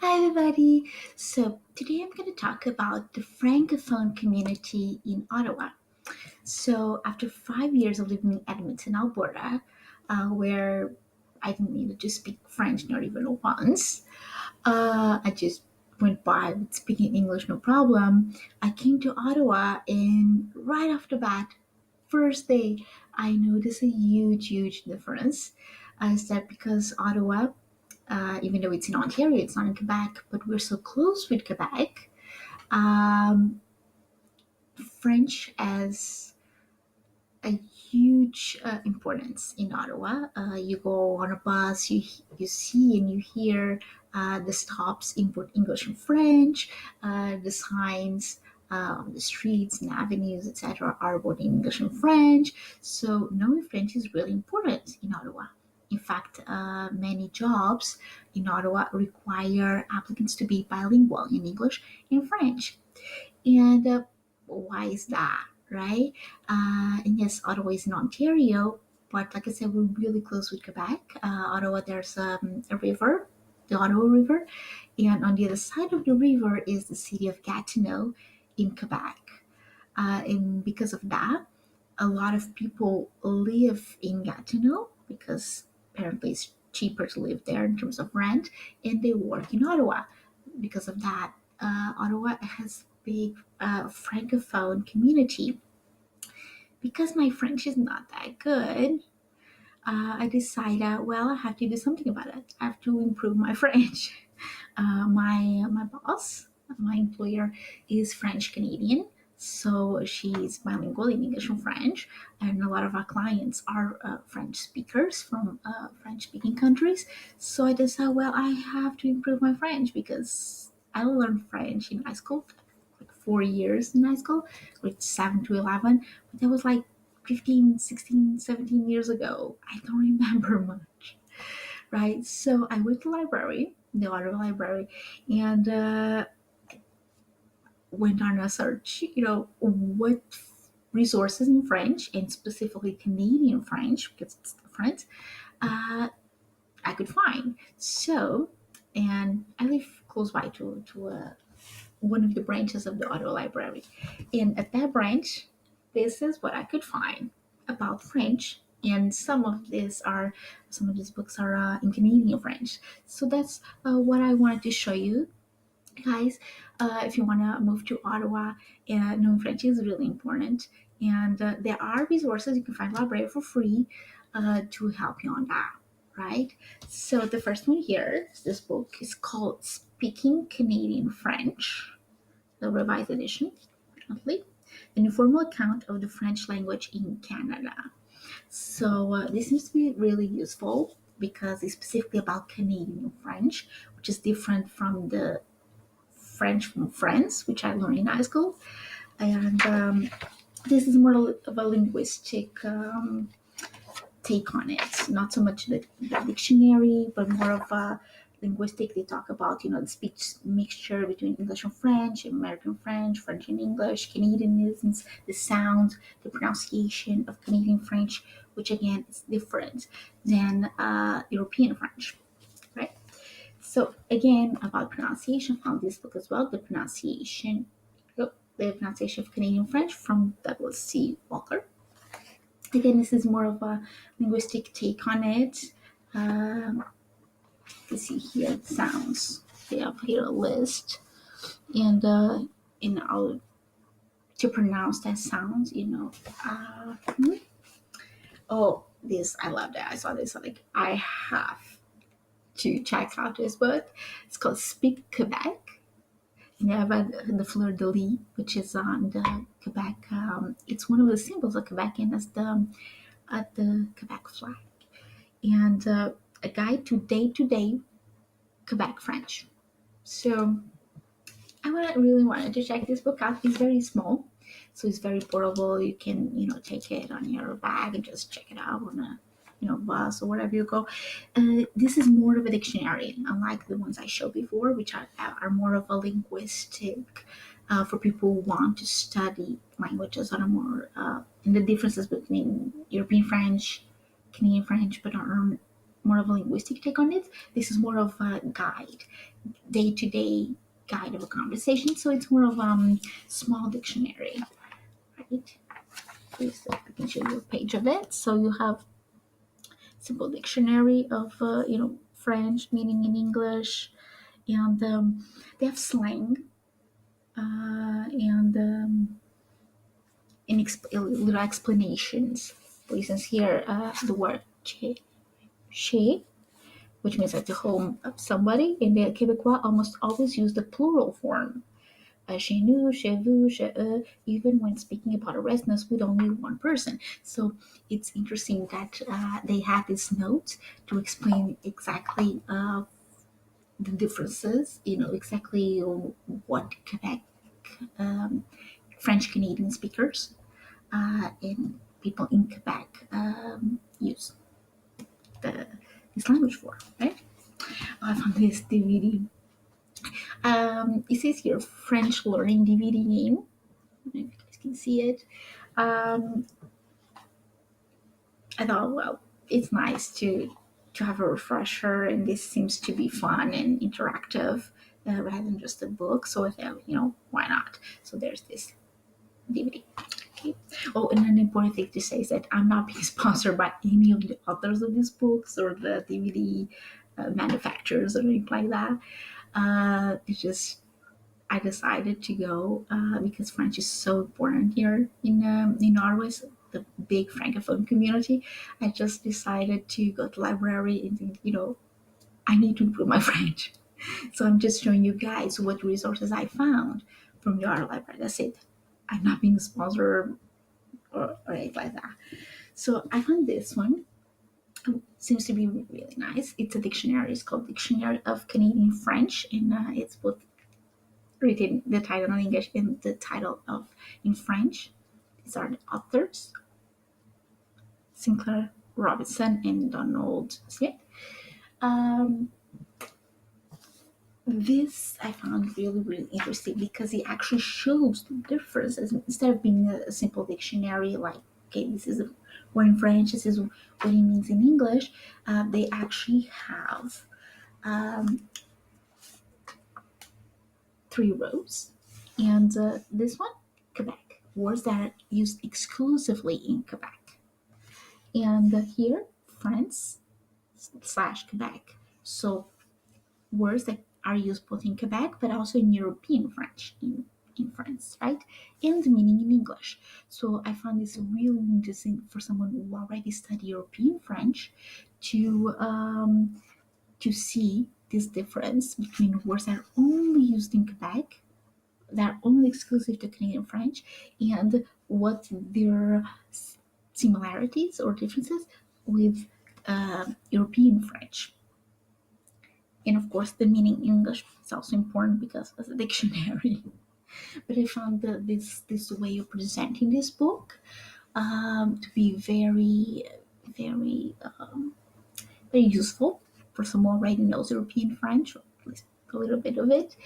Hi, everybody. So, today I'm going to talk about the francophone community in Ottawa. So, after 5 years of living in Edmonton, Alberta, where I didn't need to speak French, not even once, I just went by with speaking English, no problem. I came to Ottawa, and right off the bat, first day, I noticed a huge difference. Is that because Ottawa, even though it's in Ontario, it's not in Quebec, but we're so close with Quebec. Um, French has a huge importance in Ottawa. You go on a bus, you see and you hear the stops in both English and French. The signs on the streets and avenues, etc., are both in English and French. So knowing French is really important in Ottawa. In fact, many jobs in Ottawa require applicants to be bilingual in English and French. And why is that, right? And yes, Ottawa is in Ontario, but like I said, we're really close with Quebec. Ottawa, there's a river, the Ottawa River, and on the other side of the river is the city of Gatineau in Quebec. And because of that, a lot of people live in Gatineau because apparently it's cheaper to live there in terms of rent, and they work in Ottawa. Because of that, Ottawa has big francophone community. Because my French is not that good, I decided, well, I have to do something about it. I have to improve my French. My boss, my employer, is French Canadian, so she's bilingual in English and French, and a lot of our clients are French speakers from French speaking countries. So I decided, well, I have to improve my French because I learned French in high school, like 4 years in high school, like 7 to 11, but that was like 15, 16, 17 years ago. I don't remember much, right? So I went to the library, the Ottawa Library, and went on a search, what resources in French, and specifically Canadian French, because it's different, uh, I could find. So, and I live close by to one of the branches of the Ottawa Library. And at that branch, this is what I could find about French. And some of these books are in Canadian French. So that's what I wanted to show you guys. If you want to move to Ottawa, knowing French is really important. And there are resources you can find library for free to help you on that, right? So the first one here, this book is called Speaking Canadian French, the revised edition, definitely. An informal account of the French language in Canada. So this seems to be really useful because it's specifically about Canadian French, which is different from the French from France, which I learned in high school. And this is more of a linguistic take on it, not so much the dictionary, but more of a linguistic. They talk about, the speech mixture between English and French, American French, French and English, Canadianisms, the sound, the pronunciation of Canadian French, which again is different than European French, right? So again, about pronunciation, found this book as well, the pronunciation of Canadian French from Douglas C. Walker. Again, this is more of a linguistic take on it. You see here the sounds. They have here a list, and I'll to pronounce that sounds. Oh, this I love that. I saw this. Like I have to check out this book. It's called Speak Quebec. And they have the fleur de lis, which is on the Quebec. It's one of the symbols of Quebec, and that's the Quebec flag. And a guide to day Quebec French. So really wanted to check this book out. It's very small, so it's very portable. You can take it on your bag and just check it out on a bus or wherever you go. This is more of a dictionary, unlike the ones I showed before, which are more of a linguistic for people who want to study languages that are more and the differences between European French, Canadian French, but are more of a linguistic take on it. This is more of a guide, day-to-day guide of a conversation. So it's more of small dictionary, right? Please, I can show you a page of it. So you have simple dictionary of French meaning in English, and they have slang and little explanations. For instance, here the word chez, which means at the home of somebody. In the Quebecois, almost always use the plural form. Chez nous, chez vous, chez eux, even when speaking about a residence with only one person. So it's interesting that they had this note to explain exactly the differences, exactly what Quebec French Canadian speakers and people in Quebec use this language for, right? I found this DVD. It says here French learning DVD game. I don't know if you guys can see it. I thought, well, it's nice to have a refresher, and this seems to be fun and interactive rather than just a book. So I thought, why not? So there's this DVD. Okay. Oh, and an important thing to say is that I'm not being sponsored by any of the authors of these books or the DVD manufacturers or anything like that. It's just I decided to go because French is so important here in Ottawa, the big francophone community. I just decided to go to the library and think, I need to improve my French. So I'm just showing you guys what resources I found from your library. That's it. I'm not being sponsored or anything like that. So I found this one. Seems to be really nice. It's a dictionary. It's called Dictionnaire of Canadian French, and it's both written the title in English and the title of in French. These are the authors: Sinclair Robinson and Donald Smith. Um, this I found really, really interesting because it actually shows the differences instead of being a simple dictionary like, okay, this is a word in French, this is what it means in English. They actually have um, 3 rows, and this one, Quebec, words that are used exclusively in Quebec, and here, France / Quebec. So words that are used both in Quebec but also in European French in France, right? And the meaning in English. So I found this really interesting for someone who already studied European French to see this difference between words that are only used in Quebec, that are only exclusive to Canadian French, and what their similarities or differences with European French. And of course, the meaning in English is also important because of the dictionary. But I found this way of presenting this book to be very, very, very useful for someone who already knows European French, or at least a little bit of it,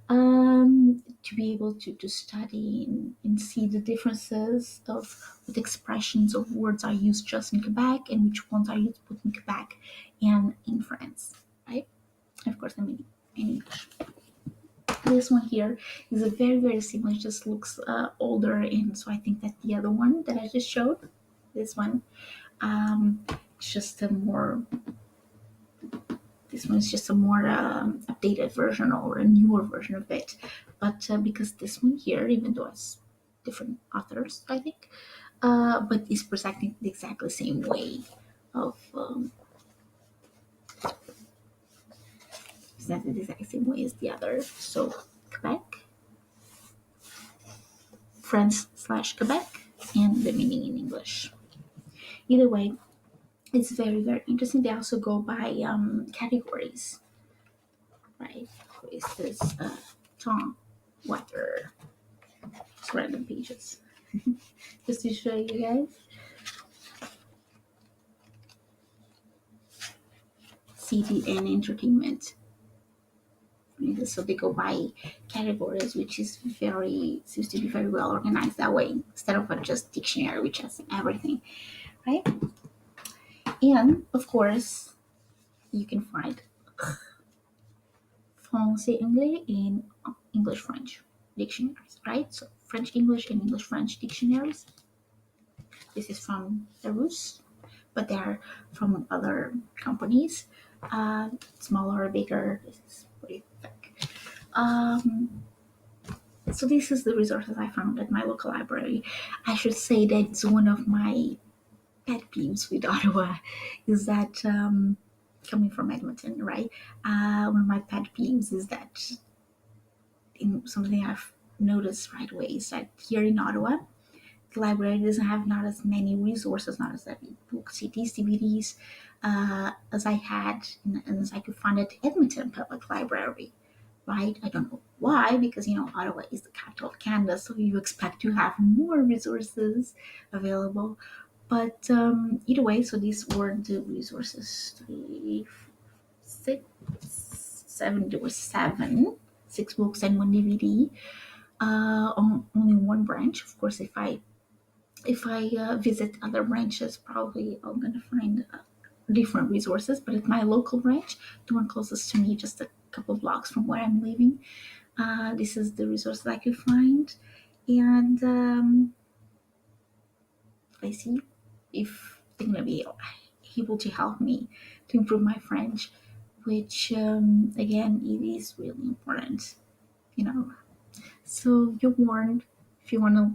to be able to study and see the differences of what expressions of words are used just in Quebec and which ones are used both in Quebec and in France, right? Of course, I mean in English. This one here is a very, very similar. It just looks older, and so I think that the other one that I just showed, this one, it's just a more. This one is just a more updated version or a newer version of it. But because this one here, even though it's different authors, I think, but is presenting the exactly same way of presented the exact same way as the other. So Quebec, France / Quebec, and the meaning in English. Either way, it's very, very interesting. They also go by categories, right? For instance, time, weather, just random pages. Just to show you guys. City and entertainment. So they go by categories, which is seems to be very well organized that way, instead of a just dictionary, which has everything, right? And of course, you can find français anglais and English French dictionaries, right? So French English and English French dictionaries. This is from Larousse, but they're from other companies, smaller or bigger. This is what do you think? Um, so this is the resources I found at my local library. I should say that it's one of my pet peeves with Ottawa is that coming from Edmonton, right? One of my pet peeves is that something I've noticed right away is that here in Ottawa, the library doesn't have not as many resources, not as many books, CDs, DVDs as I had and as I could find at Edmonton Public Library. Right? I don't know why, because Ottawa is the capital of Canada, so you expect to have more resources available. But either way, so these were the resources: three, six, seven. There were seven, 6 books and one DVD. On only one branch. Of course, if I visit other branches, probably I'm gonna find different resources. But at my local branch, the one closest to me, just a couple of blocks from where I'm living, this is the resources I could find, and I see if they're gonna be able to help me to improve my French, which again, it is really important, you know. So you're warned if you want to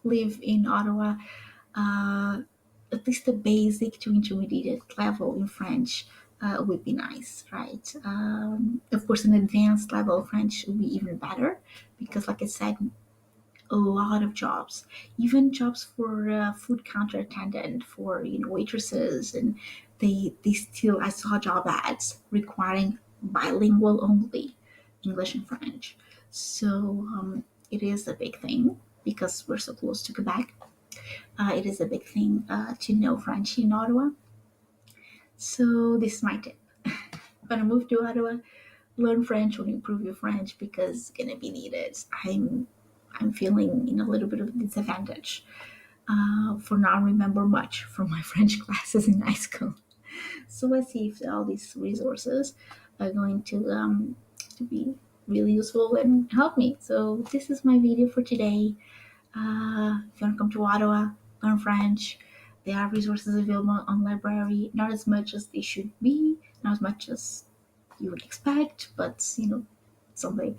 live in Ottawa, uh, at least a basic to intermediate level in French would be nice, right? Of course, an advanced level of French would be even better because, like I said, a lot of jobs, even jobs for food counter attendant, for waitresses, and they still I saw job ads requiring bilingual only, English and French. So it is a big thing because we're so close to Quebec. It is a big thing to know French in Ottawa. So this is my tip. When I move to Ottawa, learn French or improve your French because it's gonna be needed. I'm feeling in a little bit of a disadvantage for not remember much from my French classes in high school. So let's see if all these resources are going to be really useful and help me. So this is my video for today. If you want to come to Ottawa, learn French. There are resources available on library, not as much as they should be, not as much as you would expect, but something.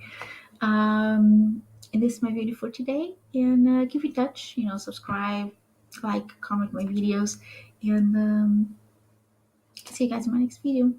And this is my video for today. And keep in touch. Subscribe, like, comment my videos, and see you guys in my next video.